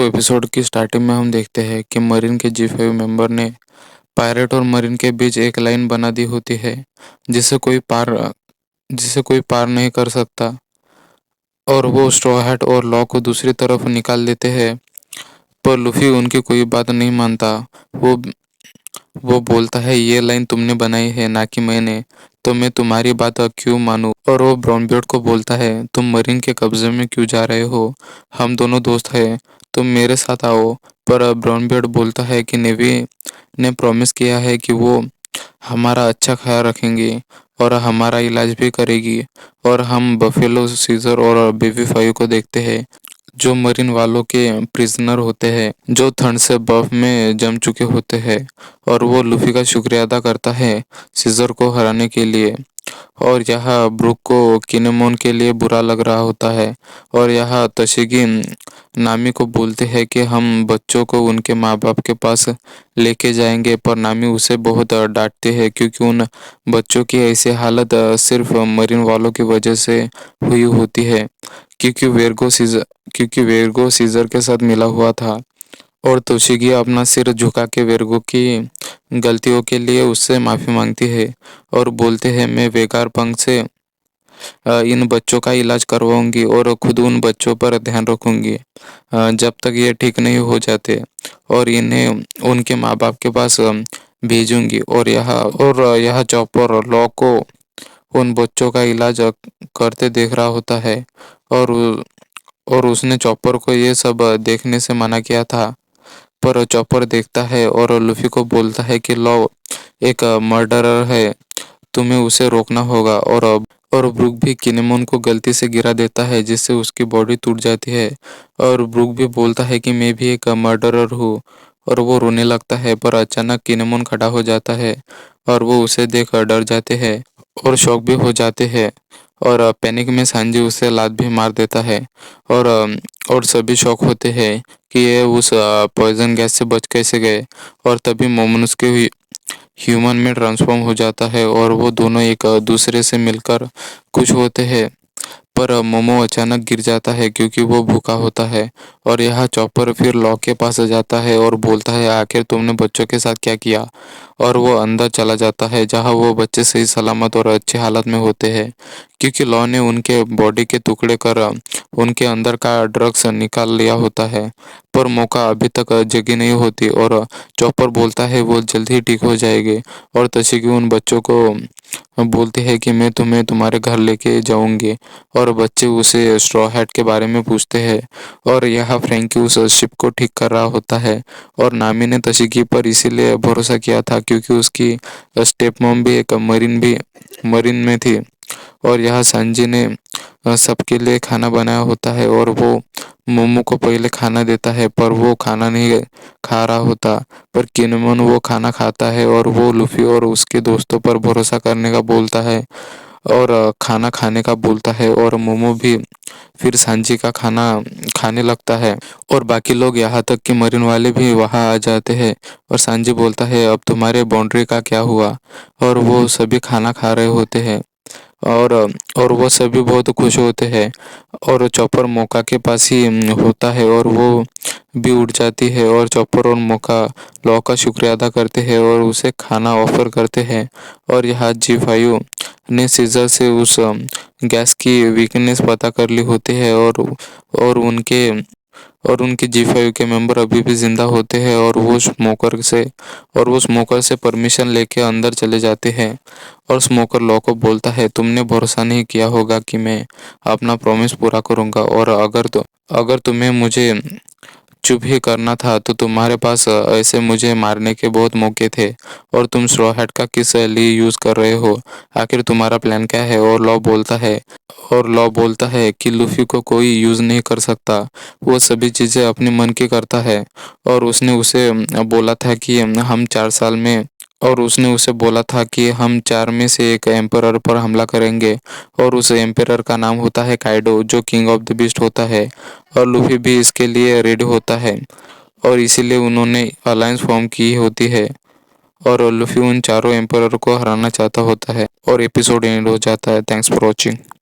तो एपिसोड की स्टार्टिंग में हम देखते हैं कि मरीन के G5 मेंबर ने पायरेट और मरीन के बीच एक लाइन बना दी होती है जिसे कोई पार जिसे कोई पार नहीं कर सकता। और वो स्ट्रॉ हैट और लॉ को दूसरी तरफ निकाल देते हैं, पर लूफी उनकी कोई बात नहीं मानता। वो वो बोलता है, ये लाइन तुमने बनाई है ना कि मैंने, तो मैं तुम्हारी बात क्यों मानूं। और वो ब्राउन बियर्ड को बोलता है, तुम मरीन के कब्जे में क्यों जा रहे हो, हम दोनों दोस्त हैं, तुम मेरे साथ आओ। पर ब्राउन बियर्ड बोलता है कि नेवी ने प्रॉमिस किया है कि वो हमारा अच्छा ख्याल रखेंगी और हमारा इलाज भी करेगी। और हम बफेलो सीजर और बेबी फाइव को देखते हैं, जो मरीन वालों के प्रिजनर होते हैं, जो ठंड से बर्फ में जम चुके होते हैं। और वो लूफी का शुक्रिया अदा करता है सीजर को हराने के लिए। और यहाँ ब्रूक को किनेमोन के लिए बुरा लग रहा होता है। और यहाँ तशिगी नामी को बोलते हैं कि हम बच्चों को उनके माँ बाप के पास लेके जाएंगे, पर नामी उसे बहुत डांटते हैं क्योंकि उन बच्चों की ऐसी हालत सिर्फ मरीन वालों की वजह से हुई होती है, क्योंकि वेर्गो सीजर के साथ मिला हुआ था। और तोशिगी अपना सिर झुका के वेर्गो की गलतियों के लिए उससे माफ़ी मांगती है और बोलते हैं, मैं वेगार पंख से इन बच्चों का इलाज करवाऊंगी और खुद उन बच्चों पर ध्यान रखूंगी जब तक ये ठीक नहीं हो जाते, और इन्हें उनके माँ बाप के पास भेजूंगी। और यह चॉपर लॉ को उन बच्चों का इलाज करते देख रहा होता है। और उसने चॉपर को ये सब देखने से मना किया था, पर चॉपर देखता है और लूफी को बोलता है कि लॉ एक मर्डरर है, तुम्हें उसे रोकना होगा। और ब्रूक भी किनेमोन को गलती से गिरा देता है जिससे उसकी बॉडी टूट जाती है। और ब्रूक भी बोलता है कि मैं भी एक मर्डरर हूँ, और वो रोने लगता है, पर अचानक किनेमोन खड़ा हो जाता है और वो उसे देख डर जाते हैं और शॉक भी हो जाते हैं। और पैनिक में सांजी उसे लात भी मार देता है। और सभी शॉक होते हैं कि ये उस पॉइजन गैस से बच कैसे गए। और तभी मोमोनोसुके ह्यूमन में ट्रांसफॉर्म हो जाता है और वो दोनों एक दूसरे से मिलकर खुश होते हैं। पर मोमो अचानक गिर जाता है क्योंकि वो भूखा होता है। और यहाँ चॉपर फिर लॉ के पास जाता है और बोलता है, आखिर तुमने बच्चों के साथ क्या किया। और वो अंदर चला जाता है जहाँ वो बच्चे सही सलामत और अच्छी हालत में होते हैं, क्योंकि लॉ ने उनके बॉडी के टुकड़े कर उनके अंदर का ड्रग्स निकाल लिया होता है। पर मौका अभी तक जगी नहीं होती और चॉपर बोलता है वो जल्द ही ठीक हो जाएगी। और तशिगी उन बच्चों को बोलते हैं कि मैं तुम्हें तुम्हारे घर लेके जाऊंगी। और बच्चे उसे स्ट्रॉ हैट के बारे में पूछते हैं। और यहाँ फ्रैंकी उस शिप को ठीक कर रहा होता है। और नामी ने तशिगी पर इसीलिए भरोसा किया था क्योंकि उसकी स्टेप मॉम भी एक मरीन में थी। और यहाँ सांजी ने सबके लिए खाना बनाया होता है और वो मोमो को पहले खाना देता है, पर वो खाना नहीं खा रहा होता। पर किनेमोन वो खाना खाता है और वो लूफी और उसके दोस्तों पर भरोसा करने का बोलता है और खाना खाने का बोलता है। और मोमो भी फिर सांजी का खाना खाने लगता है। और बाकी लोग, यहाँ तक कि मरीन वाले भी वहाँ आ जाते हैं। और सांजी बोलता है, अब तुम्हारे बाउंड्री का क्या हुआ। और वो सभी खाना खा रहे होते हैं और और वो सभी बहुत खुश होते हैं। और चॉपर मौका के पास ही होता है और वो भी उठ जाती है। और चॉपर और मौका लॉ का शुक्रिया अदा करते हैं और उसे खाना ऑफर करते हैं। और यहाँ G5 ने सीजर से उस गैस की वीकनेस पता कर ली होती है। और उनके और उनके G5 के मेंबर अभी भी जिंदा होते हैं। और वो स्मोकर से परमिशन लेके अंदर चले जाते हैं। और स्मोकर लॉ को बोलता है, तुमने भरोसा नहीं किया होगा कि मैं अपना प्रॉमिस पूरा करूंगा, और अगर तुम्हें मुझे चुप ही करना था तो तुम्हारे पास ऐसे मुझे मारने के बहुत मौके थे, और तुम स्ट्रॉ हैट का किस लिए यूज कर रहे हो, आखिर तुम्हारा प्लान क्या है। और लॉ बोलता है कि लूफी को कोई यूज नहीं कर सकता, वो सभी चीजें अपने मन की करता है। और उसने उसे बोला था कि हम 4 साल में और उसने उसे बोला था कि हम 4 में से एक एम्परर पर हमला करेंगे, और उस एम्परर का नाम होता है काइडो, जो किंग ऑफ द बीस्ट होता है। और लूफी भी इसके लिए रेडी होता है और इसीलिए उन्होंने अलायंस फॉर्म की होती है। और लूफी उन चारों एम्परर को हराना चाहता होता है और एपिसोड एंड हो जाता है। Thanks for watching.